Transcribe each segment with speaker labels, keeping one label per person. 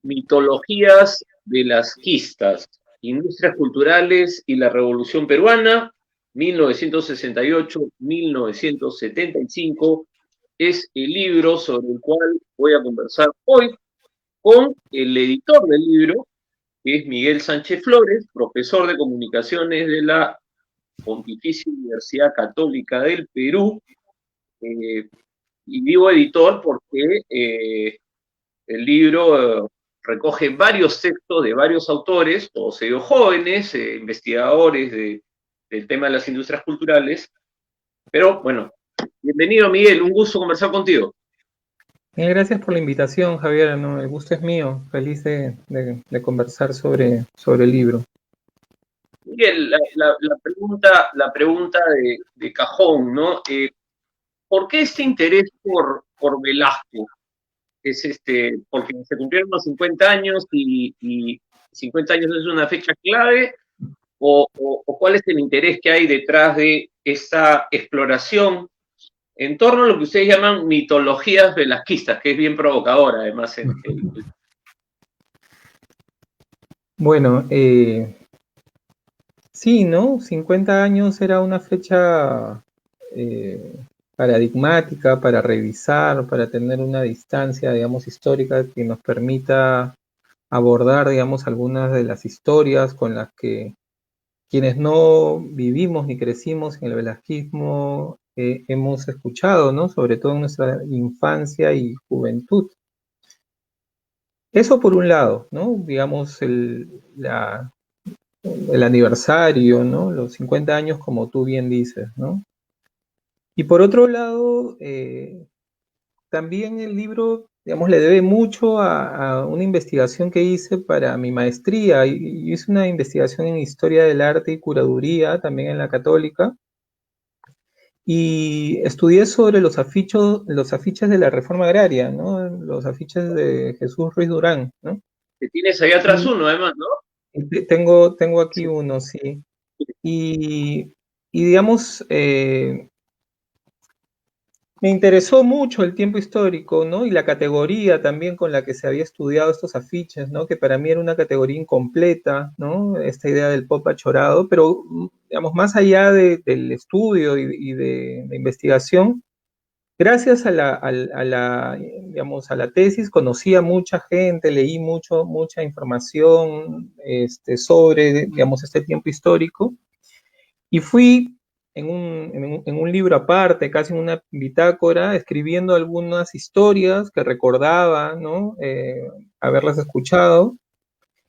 Speaker 1: Mitologías velasquistas, Industrias Culturales y la Revolución Peruana, 1968-1975, es el libro sobre el cual voy a conversar hoy con el editor del libro, que es Miguel Sánchez Flores, profesor de comunicaciones de la Pontificia Universidad Católica del Perú, eh, y digo editor porque el libro recoge varios textos de varios autores, todos ellos jóvenes, investigadores del tema de las industrias culturales. Pero bueno, bienvenido Miguel, un gusto conversar contigo.
Speaker 2: Gracias por la invitación, Javier. No, el gusto es mío. Feliz de conversar sobre el libro.
Speaker 1: Miguel, la pregunta de cajón, ¿no? ¿Por qué este interés por Velasco? Porque se cumplieron los 50 años y 50 años es una fecha clave, o cuál es el interés que hay detrás de esta exploración en torno a lo que ustedes llaman mitologías velasquistas, que es bien provocadora además.
Speaker 2: Bueno, sí, ¿no? 50 años era una fecha paradigmática para revisar, para tener una distancia, digamos, histórica que nos permita abordar, digamos, algunas de las historias con las que quienes no vivimos ni crecimos en el velasquismo hemos escuchado, ¿no? Sobre todo en nuestra infancia y juventud. Eso por un lado, ¿no? Digamos, el aniversario, ¿no? Los 50 años, como tú bien dices, ¿no? Y por otro lado, también el libro, digamos, le debe mucho a una investigación que hice para mi maestría. Y hice una investigación en historia del arte y curaduría, también en la Católica. Y estudié sobre los afiches de la reforma agraria, ¿no? Los afiches de Jesús Ruiz Durán, ¿no?
Speaker 1: Que tienes ahí atrás
Speaker 2: Y
Speaker 1: uno, además, ¿no?
Speaker 2: tengo aquí
Speaker 1: Sí.
Speaker 2: uno, sí. Y, y digamos, me interesó mucho el tiempo histórico, ¿no? Y la categoría también con la que se había estudiado estos afiches, ¿no? Que para mí era una categoría incompleta, ¿no? Esta idea del pop achorado, pero, digamos, más allá del estudio y de investigación, gracias digamos, a la tesis, conocí a mucha gente, leí mucha información sobre, digamos, este tiempo histórico, y fui en un libro aparte, casi en una bitácora, escribiendo algunas historias que recordaba, ¿no? Haberlas escuchado,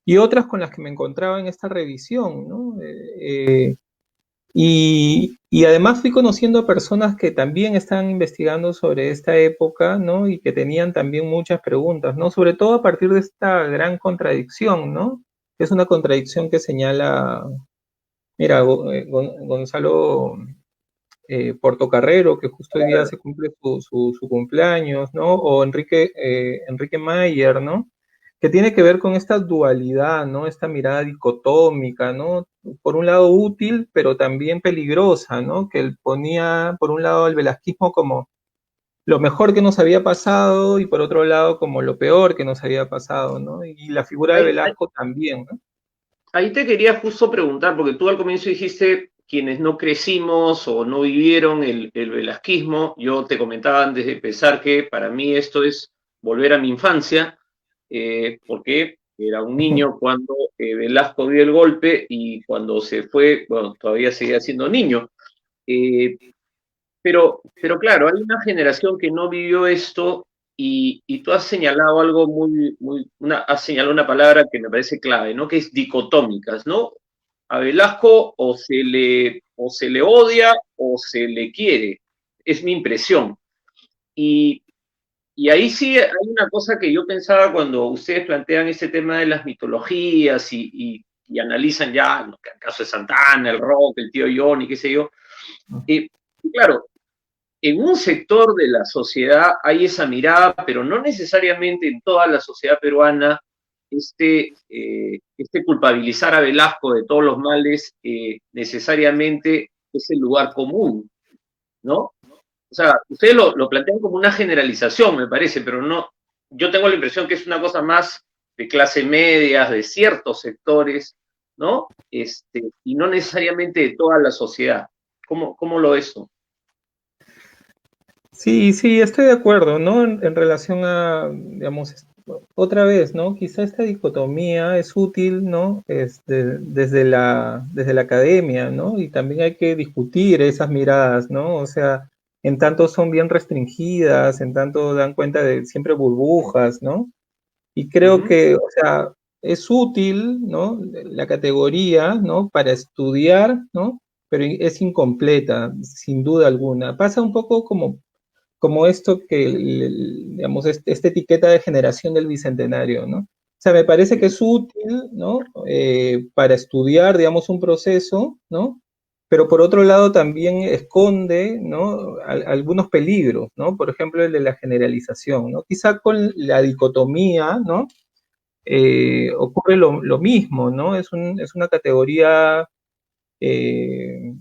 Speaker 2: y otras con las que me encontraba en esta revisión, ¿no? Y además fui conociendo a personas que también están investigando sobre esta época, ¿no? Y que tenían también muchas preguntas, ¿no? Sobre todo a partir de esta gran contradicción, ¿no? Es una contradicción que señala, mira, Gonzalo Portocarrero, que justo hoy día se cumple su cumpleaños, ¿no? O Enrique Mayer, ¿no? Que tiene que ver con esta dualidad, ¿no? Esta mirada dicotómica, ¿no? Por un lado útil, pero también peligrosa, ¿no? Que él ponía, por un lado, el velasquismo como lo mejor que nos había pasado y por otro lado como lo peor que nos había pasado, ¿no? Y la figura de
Speaker 1: Ahí,
Speaker 2: Velasco también, ¿no?
Speaker 1: ahí te quería justo preguntar, porque tú al comienzo dijiste quienes no crecimos o no vivieron el velasquismo. Yo te comentaba antes de empezar que para mí esto es volver a mi infancia, porque era un niño cuando Velasco dio el golpe y cuando se fue, bueno, todavía seguía siendo niño. Eh, pero claro, hay una generación que no vivió esto y tú has señalado algo has señalado una palabra que me parece clave, ¿no? Que es dicotómicas, ¿no? A Velasco o se le odia o se le quiere, es mi impresión. Y, y ahí sí hay una cosa que yo pensaba cuando ustedes plantean este tema de las mitologías y analizan ya, ¿no? El caso de Santana, el rock, el tío Johnny, qué sé yo. Y claro, en un sector de la sociedad hay esa mirada, pero no necesariamente en toda la sociedad peruana, este culpabilizar a Velasco de todos los males necesariamente es el lugar común, ¿no? O sea, ustedes lo plantean como una generalización, me parece, pero no, yo tengo la impresión que es una cosa más de clase media, de ciertos sectores, ¿no? Y no necesariamente de toda la sociedad. ¿Cómo lo ves tú?
Speaker 2: Sí, sí, estoy de acuerdo, ¿no? En relación a, digamos, otra vez, ¿no? Quizá esta dicotomía es útil, ¿no? Desde la academia, ¿no? Y también hay que discutir esas miradas, ¿no? O sea, en tanto son bien restringidas, en tanto dan cuenta de siempre burbujas, ¿no? Y creo
Speaker 1: Ujú.
Speaker 2: que, o sea, es útil, ¿no? La categoría, ¿no? Para estudiar, ¿no? Pero es incompleta, sin duda alguna. Pasa un poco como esto que, digamos, esta etiqueta de generación del bicentenario, ¿no? O sea, me parece que es útil, ¿no? Para estudiar, digamos, un proceso, ¿no? Pero por otro lado también esconde, ¿no? Algunos peligros, ¿no? Por ejemplo, el de la generalización, ¿no? Quizá con la dicotomía, ¿no? Ocurre lo mismo, ¿no? Es una categoría eh,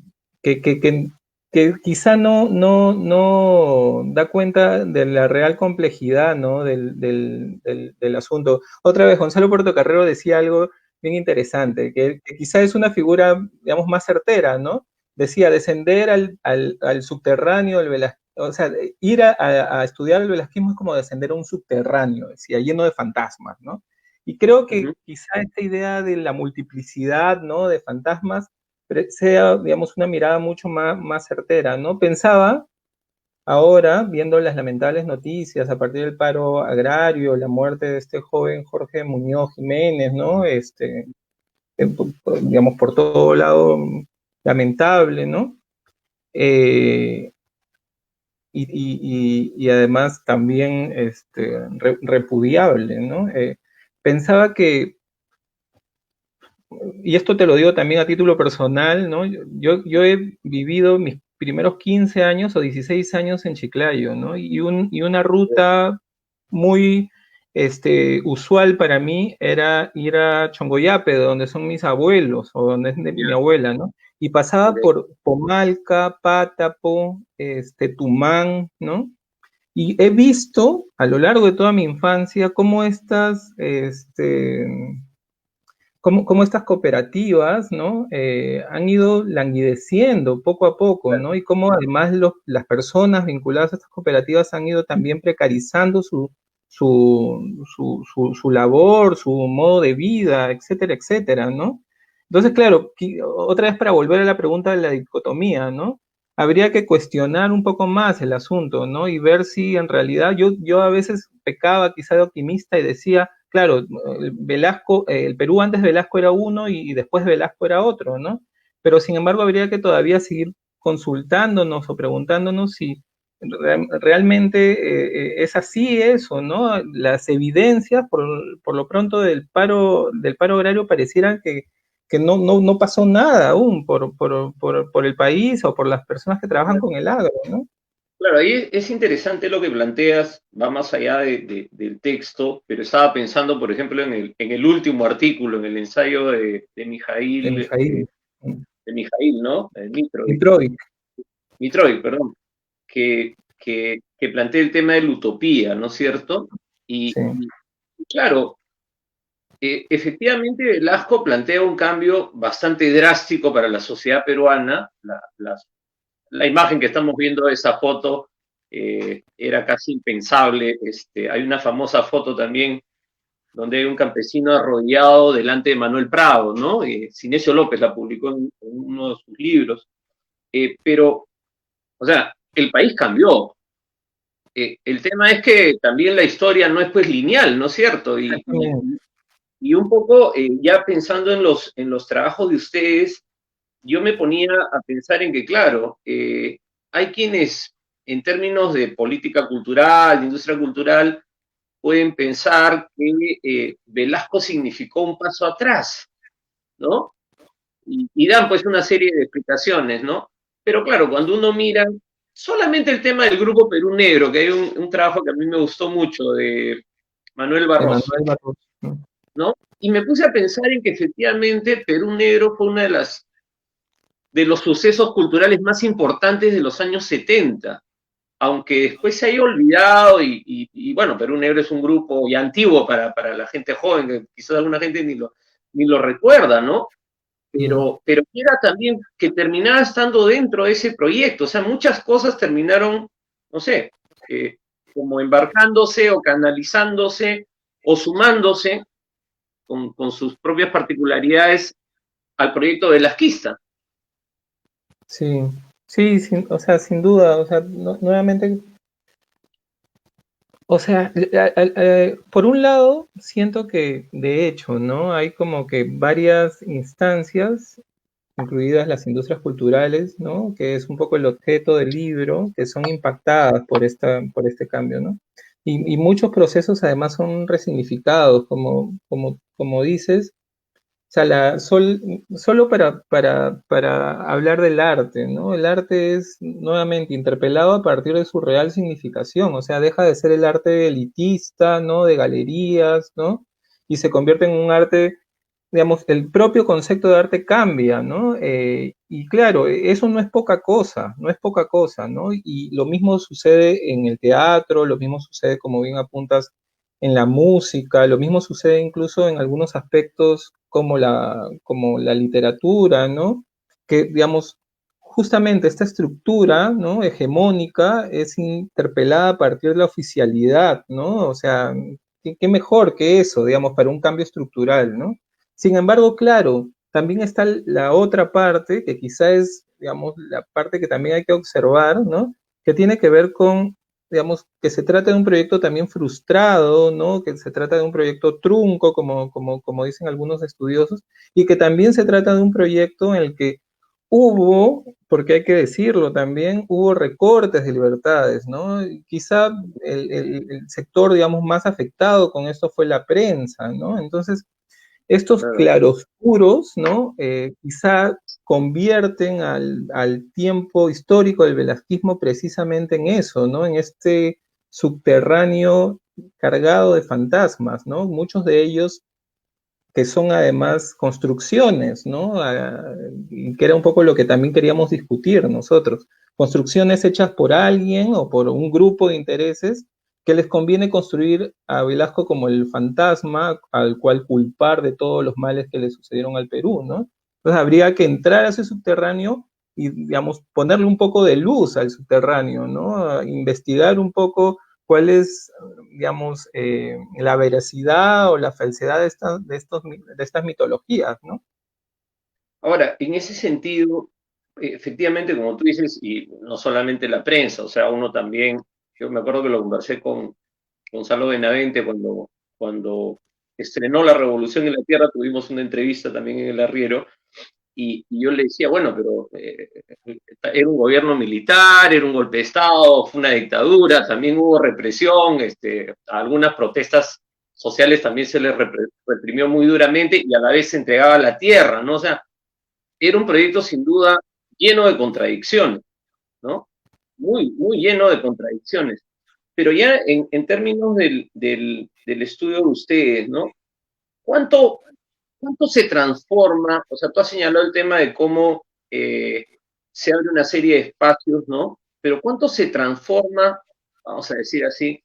Speaker 2: que, que, que, que quizá no da cuenta de la real complejidad, ¿no? Del asunto. Otra vez, Gonzalo Portocarrero decía algo bien interesante, que quizá es una figura, digamos, más certera, ¿no? Decía, descender al subterráneo del Velázquez, o sea, ir a estudiar el velasquismo es como descender a un subterráneo, decía, lleno de fantasmas, ¿no? Y creo que
Speaker 1: Ujú.
Speaker 2: quizá esta idea de la multiplicidad, ¿no? De fantasmas sea, digamos, una mirada mucho más certera, ¿no? Pensaba ahora, viendo las lamentables noticias a partir del paro agrario, la muerte de este joven Jorge Muñoz Jiménez, ¿no? Digamos, por todo lado lamentable, ¿no? Eh, y además también repudiable, ¿no? Pensaba que y esto te lo digo también a título personal, ¿no? Yo he vivido mis primeros 15 años o 16 años en Chiclayo, ¿no? Y una ruta muy usual para mí era ir a Chongoyape, donde son mis abuelos o donde es de
Speaker 1: Ya,
Speaker 2: mi abuela, ¿no? Y pasaba
Speaker 1: ok.
Speaker 2: por Pomalca, Pátapo, Tumán, ¿no? Y he visto a lo largo de toda mi infancia cómo cómo estas cooperativas, ¿no? Han ido languideciendo poco a poco, ¿no? Y cómo además las personas vinculadas a estas cooperativas han ido también precarizando su labor, su modo de vida, etcétera, etcétera, ¿no? Entonces, claro, otra vez para volver a la pregunta de la dicotomía, ¿no? Habría que cuestionar un poco más el asunto, ¿no? Y ver si en realidad yo a veces pecaba quizá de optimista y decía, claro, Velasco, el Perú antes de Velasco era uno y después de Velasco era otro, ¿no? Pero sin embargo habría que todavía seguir consultándonos o preguntándonos si realmente es así eso, ¿no? Las evidencias, por lo pronto, del paro agrario parecieran que no pasó nada aún por el país o por las personas que trabajan con el agro, ¿no?
Speaker 1: Claro, ahí es interesante lo que planteas, va más allá del texto, pero estaba pensando, por ejemplo, en el último artículo, en el ensayo de
Speaker 2: De
Speaker 1: Mijail,
Speaker 2: Mijail,
Speaker 1: de Mijail, ¿no?
Speaker 2: Mitrovic,
Speaker 1: Mitrovic, perdón, que plantea el tema de la utopía, ¿no es cierto?
Speaker 2: sí.
Speaker 1: Y claro, efectivamente Velasco plantea un cambio bastante drástico para la sociedad peruana. La imagen que estamos viendo de esa foto era casi impensable. Hay una famosa foto también donde hay un campesino arrodillado delante de Manuel Prado, ¿no? Sinesio López la publicó en uno de sus libros. Pero, o sea, el país cambió. El tema es que también la historia no es pues lineal, ¿no es cierto?
Speaker 2: Exactamente.
Speaker 1: Y un poco ya pensando en los trabajos de ustedes, yo me ponía a pensar en que, claro, hay quienes en términos de política cultural, de industria cultural, pueden pensar que Velasco significó un paso atrás, ¿no? Y dan pues una serie de explicaciones, ¿no? Pero claro, cuando uno mira solamente el tema del Grupo Perú Negro, que hay un trabajo que a mí me gustó mucho de Manuel Barroso,
Speaker 2: Emanuel Barros, ¿no?
Speaker 1: ¿no? Y me puse a pensar en que efectivamente Perú Negro fue una de los sucesos culturales más importantes de los años 70, aunque después se haya olvidado, y bueno, Perú Negro es un grupo ya antiguo para la gente joven, que quizás alguna gente ni lo recuerda, ¿no? Pero era también que terminaba estando dentro de ese proyecto, o sea, muchas cosas terminaron, no sé, como embarcándose o canalizándose o sumándose con sus propias particularidades al proyecto velasquista.
Speaker 2: Sí, sí, o sea, sin duda, o sea, nuevamente, o sea, por un lado, siento que de hecho, ¿no? Hay como que varias instancias, incluidas las industrias culturales, ¿no? Que es un poco el objeto del libro, que son impactadas por este cambio, ¿no? Y muchos procesos además son resignificados, como dices, o sea, solo para hablar del arte, ¿no? El arte es nuevamente interpelado a partir de su real significación, o sea, deja de ser el arte elitista, ¿no? De galerías, ¿no? Y se convierte en un arte, digamos, el propio concepto de arte cambia, ¿no? Y claro, eso no es poca cosa, no es poca cosa, ¿no? Y lo mismo sucede en el teatro, lo mismo sucede, como bien apuntas, en la música, lo mismo sucede incluso en algunos aspectos como la literatura, ¿no? Que, digamos, justamente esta estructura, ¿no? Hegemónica es interpelada a partir de la oficialidad, ¿no? O sea, qué mejor que eso, digamos, para un cambio estructural, ¿no? Sin embargo, claro, también está la otra parte, que quizá es, digamos, la parte que también hay que observar, ¿no? Que tiene que ver con, digamos, que se trata de un proyecto también frustrado, ¿no? Que se trata de un proyecto trunco, como dicen algunos estudiosos, y que también se trata de un proyecto en el que hubo, porque hay que decirlo también, hubo recortes de libertades, ¿no? Y quizá el sector, digamos, más afectado con esto fue la prensa, ¿no? Entonces, estos
Speaker 1: Claro.
Speaker 2: claroscuros, ¿no? Quizá convierten al tiempo histórico del velasquismo precisamente en eso, ¿no? En este subterráneo cargado de fantasmas, ¿no? Muchos de ellos que son además construcciones, ¿no? Que era un poco lo que también queríamos discutir nosotros. Construcciones hechas por alguien o por un grupo de intereses que les conviene construir a Velasco como el fantasma al cual culpar de todos los males que le sucedieron al Perú, ¿no? Entonces habría que entrar a ese subterráneo y, digamos, ponerle un poco de luz al subterráneo, ¿no? Investigar un poco cuál es, digamos, la veracidad o la falsedad de estas mitologías, ¿no?
Speaker 1: Ahora, en ese sentido, efectivamente, como tú dices, y no solamente la prensa, o sea, uno también, yo me acuerdo que lo conversé con Gonzalo Benavente cuando estrenó La Revolución en la Tierra, tuvimos una entrevista también en El Arriero, y yo le decía, bueno, pero era un gobierno militar, era un golpe de Estado, fue una dictadura, también hubo represión, a algunas protestas sociales también se les reprimió muy duramente y a la vez se entregaba la tierra, ¿no? O sea, era un proyecto sin duda lleno de contradicciones, ¿no? Muy lleno de contradicciones. Pero ya en términos del estudio de ustedes, ¿no? ¿Cuánto, ¿Cuánto se transforma? O sea, tú has señalado el tema de cómo se abre una serie de espacios, ¿no? Pero ¿cuánto se transforma, vamos a decir así,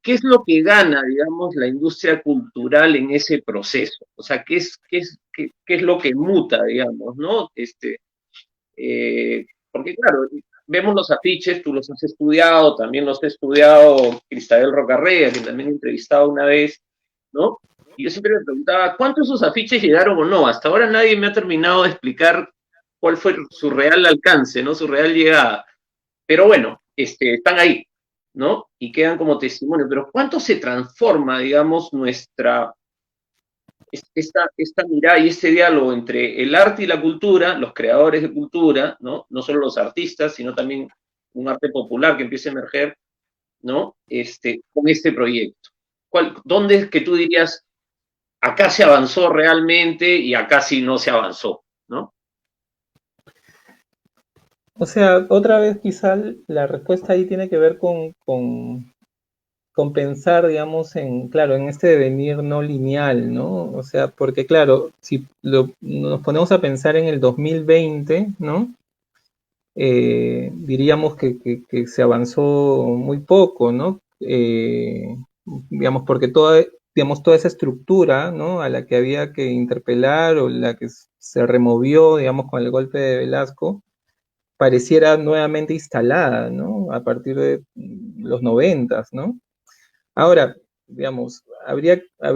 Speaker 1: qué es lo que gana, digamos, la industria cultural en ese proceso? O sea, qué es lo que muta, digamos, ¿no? Porque claro, vemos los afiches, tú los has estudiado, también los he estudiado Cristabel Rocarrea, que también he entrevistado una vez, ¿no? Y yo siempre me preguntaba, ¿cuántos de esos afiches llegaron o no? Hasta ahora nadie me ha terminado de explicar cuál fue su real alcance, ¿no? Su real llegada. Pero bueno, están ahí, ¿no? Y quedan como testimonio. Pero ¿cuánto se transforma, digamos, esta mirada y este diálogo entre el arte y la cultura, los creadores de cultura, ¿no? No solo los artistas, sino también un arte popular que empieza a emerger, ¿no? Con este proyecto. ¿Dónde es que tú dirías, acá se avanzó realmente y acá sí no se avanzó, ¿no?
Speaker 2: O sea, otra vez quizá la respuesta ahí tiene que ver con pensar, digamos, claro, en este devenir no lineal, ¿no? O sea, porque claro, si nos ponemos a pensar en el 2020, ¿no? diríamos que se avanzó muy poco, ¿no? Digamos, porque digamos, toda esa estructura, ¿no? A la que había que interpelar o la que se removió, digamos, con el golpe de Velasco, pareciera nuevamente instalada, ¿no? A partir de los 90, ¿no? Ahora, digamos,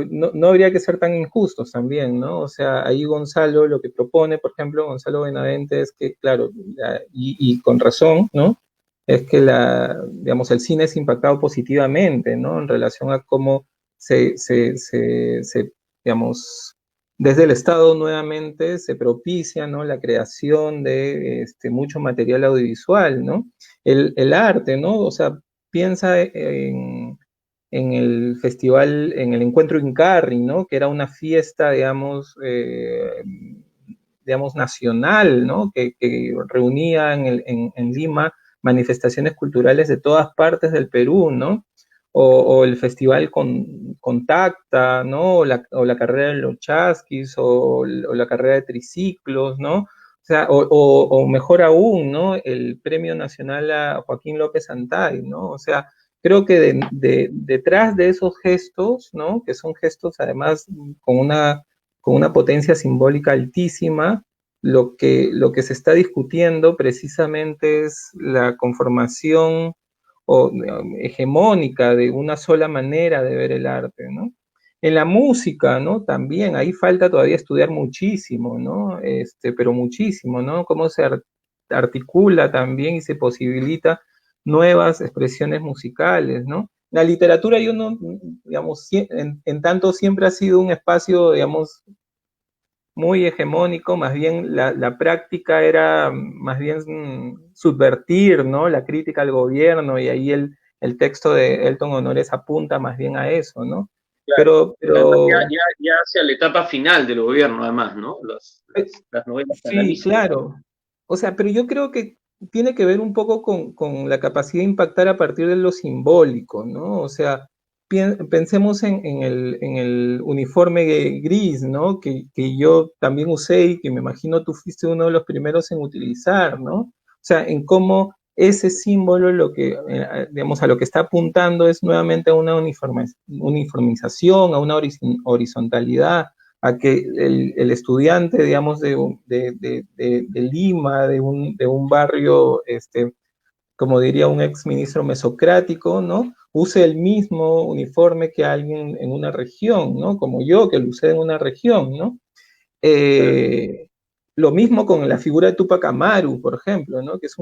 Speaker 2: no habría que ser tan injustos también, ¿no? O sea, ahí Gonzalo lo que propone, por ejemplo, Gonzalo Benavente, es que, claro, y con razón, ¿no? Es que digamos, el cine es impactado positivamente, ¿no? En relación a cómo digamos, desde el Estado nuevamente se propicia, ¿no? La creación de mucho material audiovisual, ¿no? El arte, ¿no? O sea, piensa en el festival, en el encuentro Incarri, ¿no? Que era una fiesta, digamos nacional, ¿no? Que reunía en Lima manifestaciones culturales de todas partes del Perú, ¿no? O el festival Contacta, ¿no? O la carrera de los chasquis, o la carrera de triciclos, ¿no? O sea, o mejor aún, ¿no? El Premio Nacional a Joaquín López Santay, ¿no? O sea, creo que detrás de esos gestos, ¿no? Que son gestos además con una potencia simbólica altísima, lo que se está discutiendo precisamente es la conformación hegemónica de una sola manera de ver el arte, ¿no? En la música, ¿no? También ahí falta todavía estudiar muchísimo, ¿no? Pero muchísimo, ¿no? Cómo se articula también y se posibilita nuevas expresiones musicales, ¿no? La literatura, yo no, digamos, en tanto siempre ha sido un espacio, digamos, muy hegemónico, más bien la práctica era más bien subvertir, ¿no? La crítica al gobierno, y ahí el texto de Elton Honores apunta más bien a eso, ¿no?
Speaker 1: Claro.
Speaker 2: Pero,
Speaker 1: Además,
Speaker 2: pero
Speaker 1: ya hacia la etapa final del gobierno, además, ¿no?
Speaker 2: eh,
Speaker 1: Las novelas
Speaker 2: sí,
Speaker 1: catalanistas.
Speaker 2: claro. O sea, pero yo creo que tiene que ver un poco con la capacidad de impactar a partir de lo simbólico, ¿no? O sea, pensemos en el uniforme gris, ¿no? Que yo también usé y que me imagino tú fuiste uno de los primeros en utilizar, ¿no? O sea, en cómo ese símbolo, digamos, a lo que está apuntando es nuevamente a una uniformización, a una horizontalidad, a que el estudiante, digamos, de Lima, de un barrio, como diría un ex ministro mesocrático, ¿no? Use el mismo uniforme que alguien en una región, ¿no? Como yo, que lo usé en una región, ¿no?
Speaker 1: Claro.
Speaker 2: Lo mismo con la figura de Tupac Amaru, por ejemplo, ¿no? Que es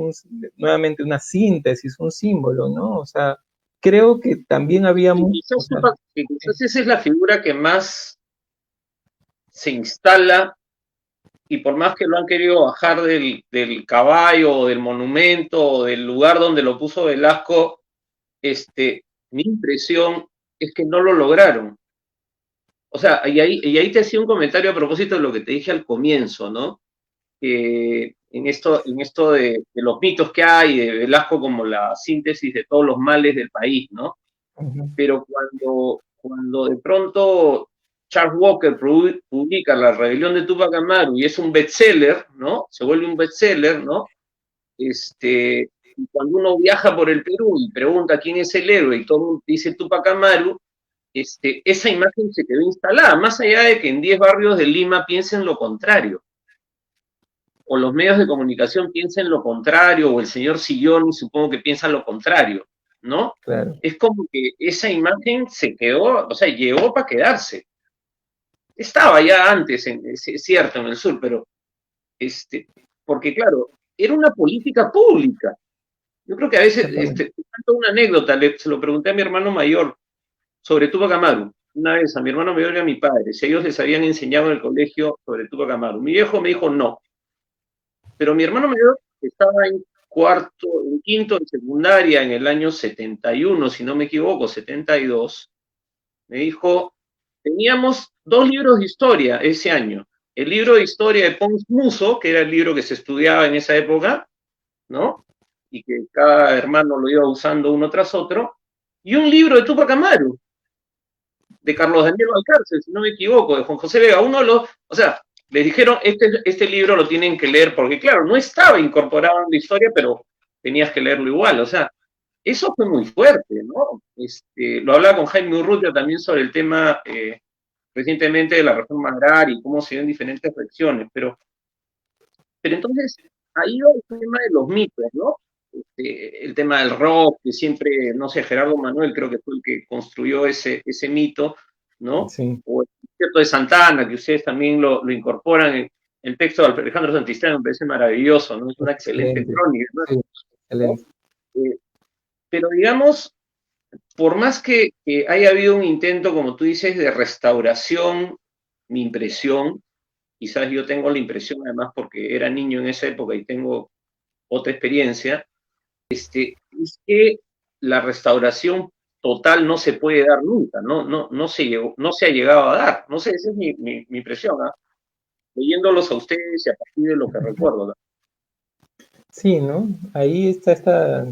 Speaker 2: nuevamente una síntesis, un símbolo, ¿no? O sea, creo que también había,
Speaker 1: Y
Speaker 2: o
Speaker 1: quizás,
Speaker 2: sea,
Speaker 1: quizás esa es la figura que más se instala, y por más que lo han querido bajar del caballo, o del monumento, o del lugar donde lo puso Velasco, mi impresión es que no lo lograron. O sea, y ahí te hacía un comentario a propósito de lo que te dije al comienzo, ¿no? En esto de los mitos que hay, de Velasco como la síntesis de todos los males del país, ¿no?
Speaker 2: uh-huh.
Speaker 1: Pero cuando de pronto Charles Walker publica La rebelión de Tupac Amaru y es un bestseller, ¿no? Se vuelve un bestseller, ¿no? Y cuando uno viaja por el Perú y pregunta quién es el héroe y todo el mundo dice Tupac Amaru, esa imagen se quedó instalada, más allá de que en 10 barrios de Lima piensen lo contrario, o los medios de comunicación piensen lo contrario, o el señor Sillón supongo que piensa lo contrario, ¿no?
Speaker 2: Claro.
Speaker 1: Es como que esa imagen se quedó, o sea, llegó para quedarse. Estaba ya antes, es cierto, en el sur, pero, porque claro, era una política pública. Yo creo que a veces,
Speaker 2: Exactamente.
Speaker 1: cuento una anécdota, se lo pregunté a mi hermano mayor sobre Tupac Amaru. Una vez a mi hermano mayor y a mi padre, si ellos les habían enseñado en el colegio sobre Tupac Amaru. Mi viejo me dijo no, pero mi hermano mayor estaba en quinto de secundaria en el año 71, si no me equivoco, 72, me dijo, teníamos 2 libros de historia ese año. El libro de historia de Pons Muso, que era el libro que se estudiaba en esa época, ¿no? Y que cada hermano lo iba usando uno tras otro, y un libro de Tupac Amaru, de Carlos Daniel Valcárcel, si no me equivoco, de Juan José Vega, uno de los, o sea, les dijeron, este libro lo tienen que leer, porque claro, no estaba incorporado en la historia, pero tenías que leerlo igual, o sea, eso fue muy fuerte, ¿no? Lo hablaba con Jaime Urrutia también sobre el tema recientemente de la reforma agraria y cómo se dio en diferentes regiones, pero entonces ahí va el tema de los mitos, ¿no? El tema del rock, que siempre, no sé, Gerardo Manuel creo que fue el que construyó ese mito, ¿no?
Speaker 2: Sí,
Speaker 1: O el concierto de Santana, que ustedes también lo incorporan en el texto de Alejandro Santisteban, me parece maravilloso, ¿no? Es una excelente
Speaker 2: excelente.
Speaker 1: crónica,
Speaker 2: Sí,
Speaker 1: ¿no?
Speaker 2: excelente.
Speaker 1: Eh, pero digamos, por más que haya habido un intento, como tú dices, de restauración, mi impresión, quizás yo tengo la impresión, además porque era niño en esa época y tengo otra experiencia, es que la restauración total no se puede dar nunca, no se ha llegado a dar. No sé, esa es mi impresión, ¿ah? Leyéndolos a ustedes y a partir de lo que recuerdo, ¿no?
Speaker 2: Sí, ¿no? Ahí está esta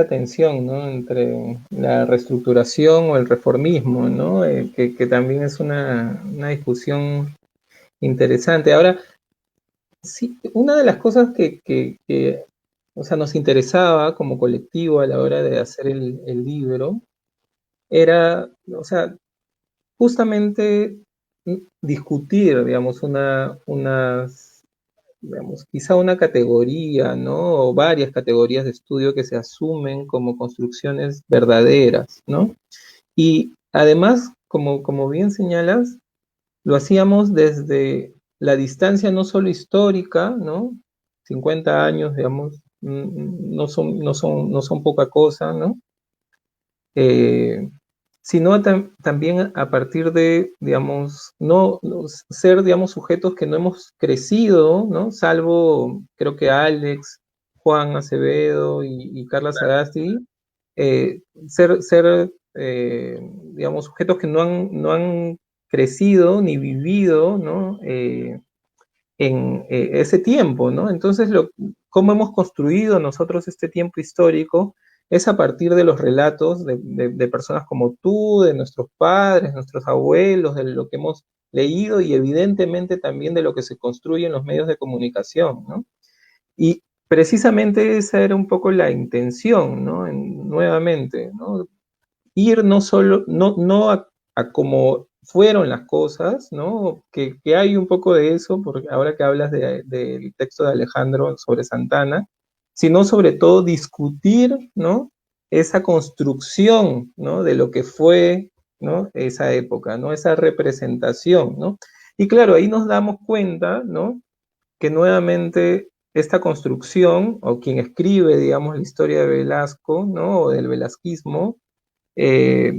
Speaker 2: tensión, ¿no? Entre la reestructuración o el reformismo, ¿no? Que también es una discusión interesante. Ahora, sí, una de las cosas que, o sea, nos interesaba como colectivo a la hora de hacer el libro era, o sea, justamente discutir, digamos, digamos, quizá una categoría, ¿no? O varias categorías de estudio que se asumen como construcciones verdaderas, ¿no? Y además, como bien señalas, lo hacíamos desde la distancia no solo histórica, ¿no? 50 años, digamos, no son poca cosa, ¿no? Eh, sino también a partir de, digamos, no ser, digamos, sujetos que no hemos crecido, ¿no? Salvo, creo que Alex, Juan Acevedo y Carla Sagasti, digamos, sujetos que no han crecido ni vivido, ¿no? En ese tiempo, ¿no? Entonces, cómo hemos construido nosotros este tiempo histórico es a partir de los relatos de personas como tú, de nuestros padres, nuestros abuelos, de lo que hemos leído y evidentemente también de lo que se construye en los medios de comunicación, ¿no? Y precisamente esa era un poco la intención, ¿no? Nuevamente, ¿no? Ir no solo, no a cómo fueron las cosas, ¿no? Que hay un poco de eso, porque ahora que hablas del texto de Alejandro sobre Santana, sino sobre todo discutir, ¿no? Esa construcción, ¿no? De lo que fue, ¿no? Esa época, ¿no? Esa representación, ¿no? Y claro, ahí nos damos cuenta, ¿no? Que nuevamente esta construcción, o quien escribe, digamos, la historia de Velasco, ¿no? O del velasquismo, eh,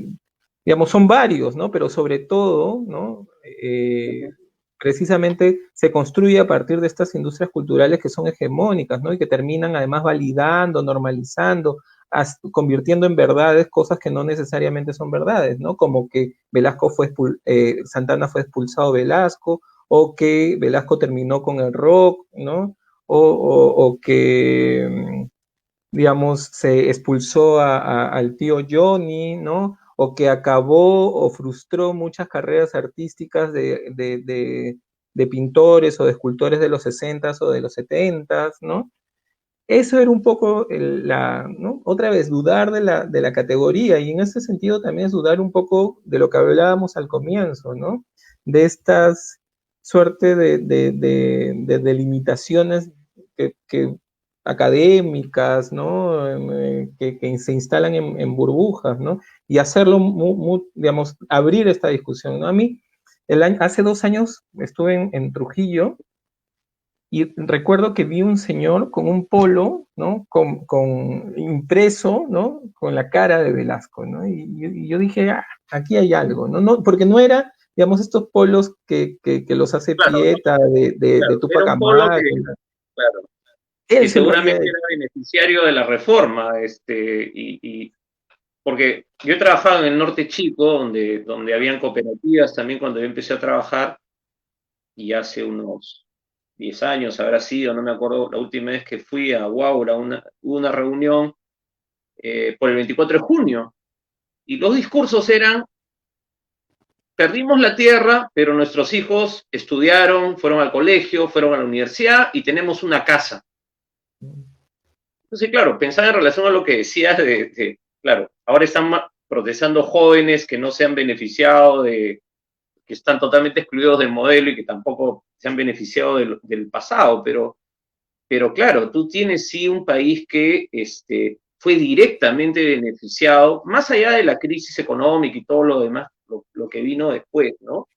Speaker 2: digamos, son varios, ¿no? Pero sobre todo, ¿no? Precisamente se construye a partir de estas industrias culturales que son hegemónicas, ¿no? Y que terminan además validando, normalizando, convirtiendo en verdades cosas que no necesariamente son verdades, ¿no? Como que Santana fue expulsado Velasco, o que Velasco terminó con el rock, ¿no? O que digamos, se expulsó al tío Johnny, ¿no? O que acabó o frustró muchas carreras artísticas de pintores o de escultores de los 60s o de los 70s, ¿no? Eso era un poco ¿no? Otra vez, dudar de la categoría, y en ese sentido también es dudar un poco de lo que hablábamos al comienzo, ¿no? De estas suerte de delimitaciones que académicas, ¿no? Que se instalan en burbujas, ¿no? Y hacerlo, digamos, abrir esta discusión, ¿no? A mí, hace 2 años estuve en Trujillo y recuerdo que vi un señor con un polo, ¿no? Con impreso, ¿no? Con la cara de Velasco, ¿no? Y yo dije, ah, aquí hay algo, ¿no? No, porque no era, digamos, estos polos que los hace
Speaker 1: Claro,
Speaker 2: Pieta, de
Speaker 1: claro, era
Speaker 2: Tupac
Speaker 1: un polo
Speaker 2: Amaru.
Speaker 1: claro, que
Speaker 2: Él se lo había
Speaker 1: seguramente
Speaker 2: hecho.
Speaker 1: era beneficiario de la reforma, porque yo he trabajado en el norte chico, donde habían cooperativas también cuando yo empecé a trabajar, y hace unos 10 años habrá sido, no me acuerdo la última vez que fui a Huaura, hubo una reunión por el 24 de junio, y los discursos eran perdimos la tierra, pero nuestros hijos estudiaron, fueron al colegio, fueron a la universidad y tenemos una casa. Entonces, claro, pensaba en relación a lo que decías claro, ahora están protestando jóvenes que no se han beneficiado que están totalmente excluidos del modelo y que tampoco se han beneficiado del pasado, pero claro, tú tienes sí un país que fue directamente beneficiado, más allá de la crisis económica y todo lo demás, lo que vino después, ¿no?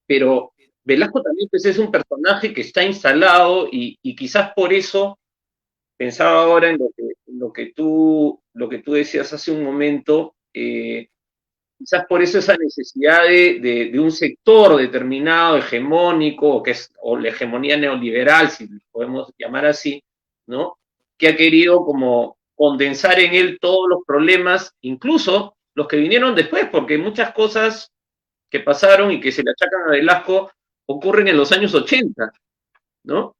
Speaker 1: Pero Velasco también pues, es un personaje que está instalado y quizás por eso pensaba ahora en lo que tú decías hace un momento, quizás por eso esa necesidad de un sector determinado, hegemónico, o la hegemonía neoliberal, si podemos llamar así, ¿no? Que ha querido como condensar en él todos los problemas, incluso los que vinieron después, porque muchas cosas que pasaron y que se le achacan a Velasco ocurren en los años 80, ¿no?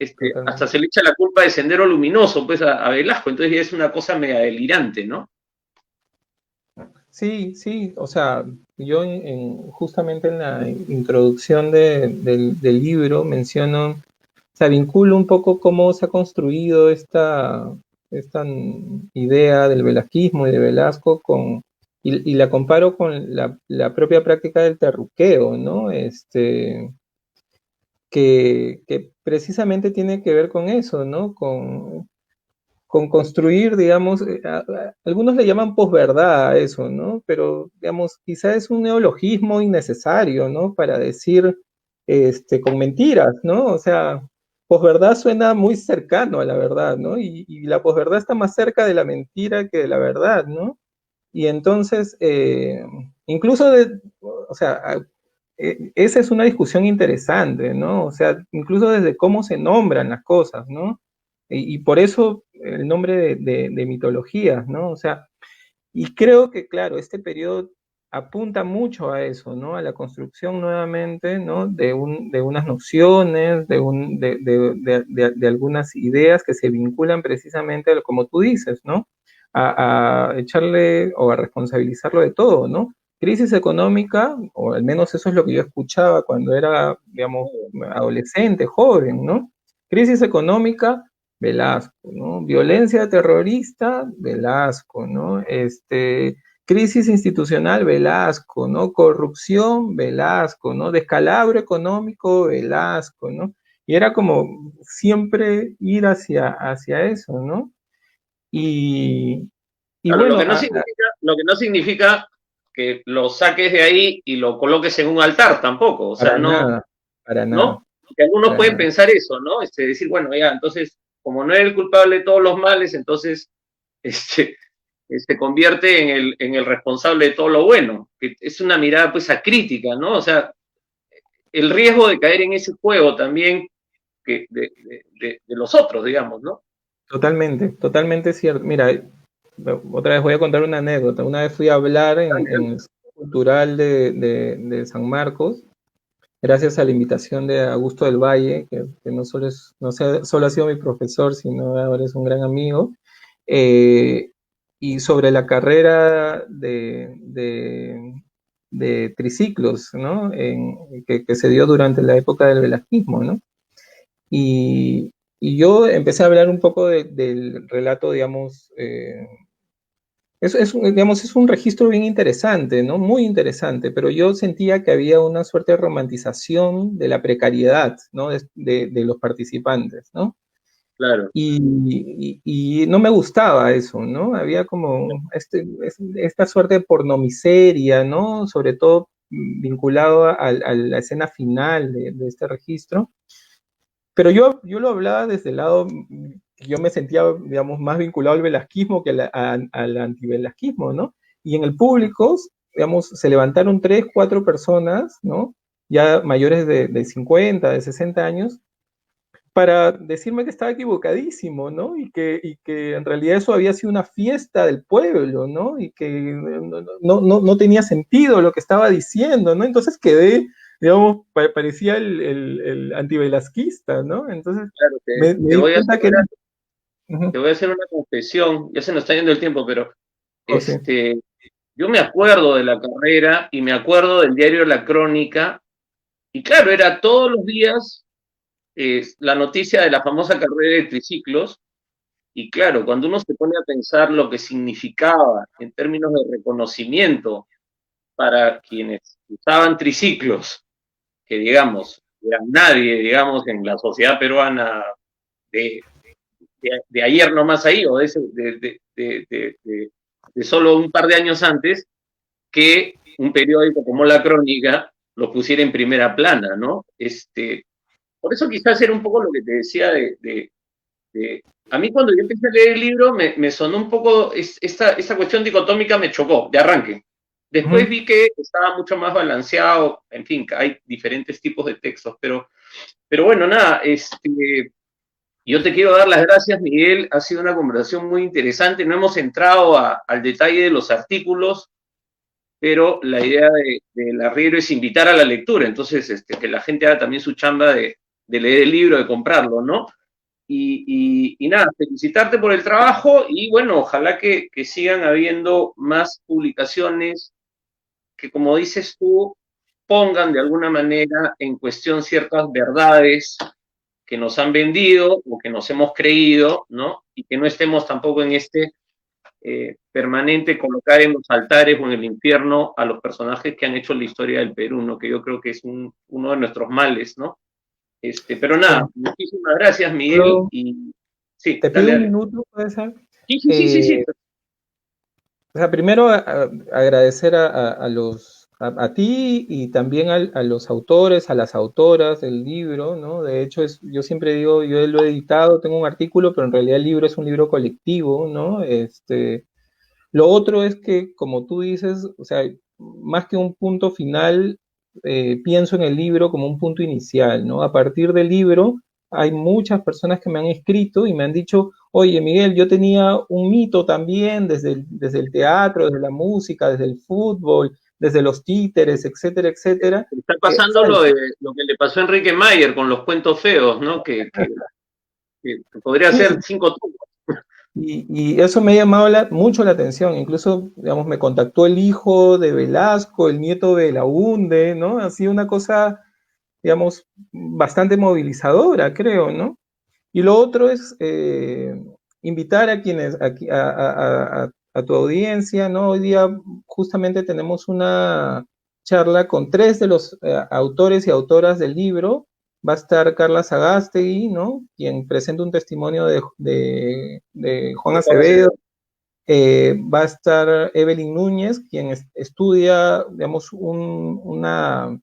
Speaker 1: Hasta
Speaker 2: Totalmente.
Speaker 1: se le echa la culpa de Sendero Luminoso, pues, a Velasco, entonces ya es una cosa media delirante, ¿no?
Speaker 2: Sí, sí, o sea, yo justamente en la introducción del libro menciono, o sea, vinculo un poco cómo se ha construido esta idea del velasquismo y de Velasco y la comparo con la propia práctica del terruqueo, ¿no? Que precisamente tiene que ver con eso, ¿no? Con construir, digamos, algunos le llaman posverdad a eso, ¿no? Pero, digamos, quizá es un neologismo innecesario, ¿no? Para decir, con mentiras, ¿no? O sea, posverdad suena muy cercano a la verdad, ¿no? Y la posverdad está más cerca de la mentira que de la verdad, ¿no? Y entonces, incluso, o sea, esa es una discusión interesante, ¿no? O sea, incluso desde cómo se nombran las cosas, ¿no? Y por eso el nombre de mitologías, ¿no? O sea, y creo que, claro, este periodo apunta mucho a eso, ¿no? A la construcción nuevamente, ¿no? De unas nociones, de algunas ideas que se vinculan precisamente, como tú dices, ¿no? A echarle o a responsabilizarlo de todo, ¿no? Crisis económica, o al menos eso es lo que yo escuchaba cuando era, digamos, adolescente, joven, ¿no? Crisis económica, Velasco, ¿no? Violencia terrorista, Velasco, ¿no? Crisis institucional, Velasco, ¿no? Corrupción, Velasco, ¿no? Descalabro económico, Velasco, ¿no? Y era como siempre ir hacia eso, ¿no? Y, y
Speaker 1: Claro,
Speaker 2: bueno,
Speaker 1: lo que no significa que lo saques de ahí y lo coloques en un altar tampoco, o sea,
Speaker 2: para
Speaker 1: no,
Speaker 2: nada, para nada,
Speaker 1: ¿no? Porque algunos
Speaker 2: para
Speaker 1: pueden
Speaker 2: nada.
Speaker 1: pensar eso, ¿no? Decir, bueno, ya, entonces, como no eres el culpable de todos los males, entonces, este, se convierte en el responsable de todo lo bueno. Que es una mirada, pues, acrítica, ¿no? O sea, el riesgo de caer en ese juego también de los otros, digamos, ¿no?
Speaker 2: Totalmente, totalmente cierto. Mira, otra vez voy a contar una anécdota. Una vez fui a hablar en el Centro Cultural de San Marcos, gracias a la invitación de Augusto del Valle, que no solo solo ha sido mi profesor, sino ahora es un gran amigo, eh, y sobre la carrera de triciclos, ¿no? Que se dio durante la época del velasquismo, ¿no? Y yo empecé a hablar un poco del relato, digamos, digamos, es un registro bien interesante, ¿no? Muy interesante, pero yo sentía que había una suerte de romantización de la precariedad, ¿no? De los participantes, ¿no?
Speaker 1: Claro.
Speaker 2: Y no me gustaba eso, ¿no? Había como esta suerte de pornomiseria, ¿no? Sobre todo vinculado a la escena final de este registro. Pero yo lo hablaba desde el lado, yo me sentía, digamos, más vinculado al velasquismo que al antivelasquismo, ¿no? Y en el público, digamos, se levantaron 3, 4 personas, ¿no? Ya mayores de 50, de 60 años, para decirme que estaba equivocadísimo, ¿no? Y que en realidad eso había sido una fiesta del pueblo, ¿no? Y que no tenía sentido lo que estaba diciendo, ¿no? Entonces quedé, digamos, parecía el antivelasquista, ¿no? Entonces
Speaker 1: Claro,
Speaker 2: me di cuenta que era...
Speaker 1: te
Speaker 2: Ujú.
Speaker 1: voy a hacer una confesión, ya se nos está yendo el tiempo, pero
Speaker 2: Oh, sí.
Speaker 1: este, yo me acuerdo de la carrera y me acuerdo del diario La Crónica, y claro, era todos los días la noticia de la famosa carrera de triciclos, y claro, cuando uno se pone a pensar lo que significaba en términos de reconocimiento para quienes usaban triciclos, que digamos, eran nadie, digamos, en la sociedad peruana de, de ayer nomás ahí, o de solo un par de años antes, que un periódico como La Crónica lo pusiera en primera plana, ¿no? Por eso quizás era un poco lo que te decía a mí cuando yo empecé a leer el libro me sonó un poco, esta cuestión dicotómica me chocó de arranque. Después vi que estaba mucho más balanceado, en fin, que hay diferentes tipos de textos, pero bueno, nada, yo te quiero dar las gracias, Miguel, ha sido una conversación muy interesante, no hemos entrado al detalle de los artículos, pero la idea del arriero es invitar a la lectura, entonces que la gente haga también su chamba de leer el libro, de comprarlo, ¿no? Y nada, felicitarte por el trabajo y bueno, ojalá que sigan habiendo más publicaciones que, como dices tú, pongan de alguna manera en cuestión ciertas verdades que nos han vendido o que nos hemos creído, ¿no? Y que no estemos tampoco en permanente colocar en los altares o en el infierno a los personajes que han hecho la historia del Perú, ¿no? Que yo creo que es uno de nuestros males, ¿no? Pero nada, muchísimas gracias, Miguel.
Speaker 2: Pero,
Speaker 1: Y sí,
Speaker 2: te pido
Speaker 1: dale,
Speaker 2: un
Speaker 1: dale.
Speaker 2: minuto, ¿puede ser?
Speaker 1: Sí.
Speaker 2: O sea, primero agradecer a ti y también a los autores, a las autoras del libro, ¿no? De hecho, yo siempre digo, yo lo he editado, tengo un artículo, pero en realidad el libro es un libro colectivo, ¿no? Lo otro es que, como tú dices, o sea, más que un punto final, pienso en el libro como un punto inicial, ¿no? A partir del libro hay muchas personas que me han escrito y me han dicho, oye, Miguel, yo tenía un mito también desde el teatro, desde la música, desde el fútbol, desde los títeres, etcétera, etcétera.
Speaker 1: Está pasando lo que le pasó a Enrique Mayer con los cuentos feos, ¿no? Que podría
Speaker 2: Sí,
Speaker 1: ser 5 tomos.
Speaker 2: y eso me ha llamado mucho la atención. Incluso, digamos, me contactó el hijo de Velasco, el nieto de Belaúnde, ¿no? Ha sido una cosa, digamos, bastante movilizadora, creo, ¿no? Y lo otro es invitar a quienes, a tu audiencia, ¿no? Hoy día justamente tenemos una charla con 3 de los autores y autoras del libro. Va a estar Carla Sagástegui, ¿no? Quien presenta un testimonio de Juan Acevedo. Va a estar Evelyn Núñez, quien estudia, digamos, una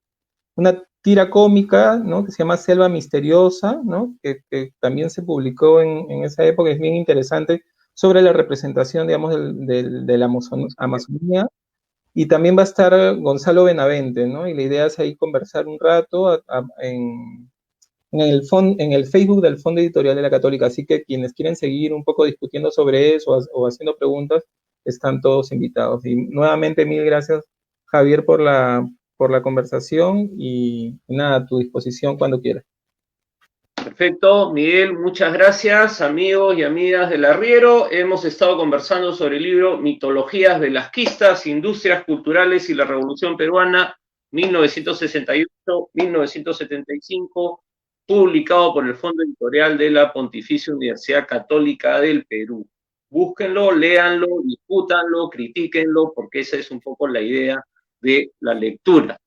Speaker 2: tira cómica, ¿no? Que se llama Selva Misteriosa, ¿no? Que también se publicó en esa época, es bien interesante, sobre la representación, digamos, de la Amazonía. Y también va a estar Gonzalo Benavente, ¿no? Y la idea es ahí conversar un rato en el Facebook del Fondo Editorial de la Católica. Así que quienes quieren seguir un poco discutiendo sobre eso o haciendo preguntas, están todos invitados. Y nuevamente, mil gracias, Javier, por la conversación y nada, a tu disposición cuando quieras.
Speaker 1: Perfecto, Miguel, muchas gracias, amigos y amigas del Arriero. Hemos estado conversando sobre el libro Mitologías velasquistas, Industrias Culturales y la Revolución Peruana, 1968-1975, publicado por el Fondo Editorial de la Pontificia Universidad Católica del Perú. Búsquenlo, léanlo, discútanlo, critíquenlo, porque esa es un poco la idea de la lectura.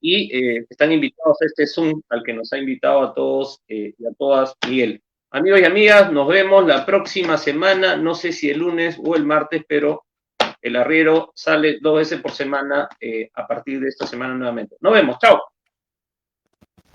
Speaker 1: Y están invitados a este Zoom al que nos ha invitado a todos y a todas Miguel. Amigos y amigas, nos vemos la próxima semana, no sé si el lunes o el martes, pero el Arriero sale 2 veces por semana a partir de esta semana nuevamente. Nos vemos, chao.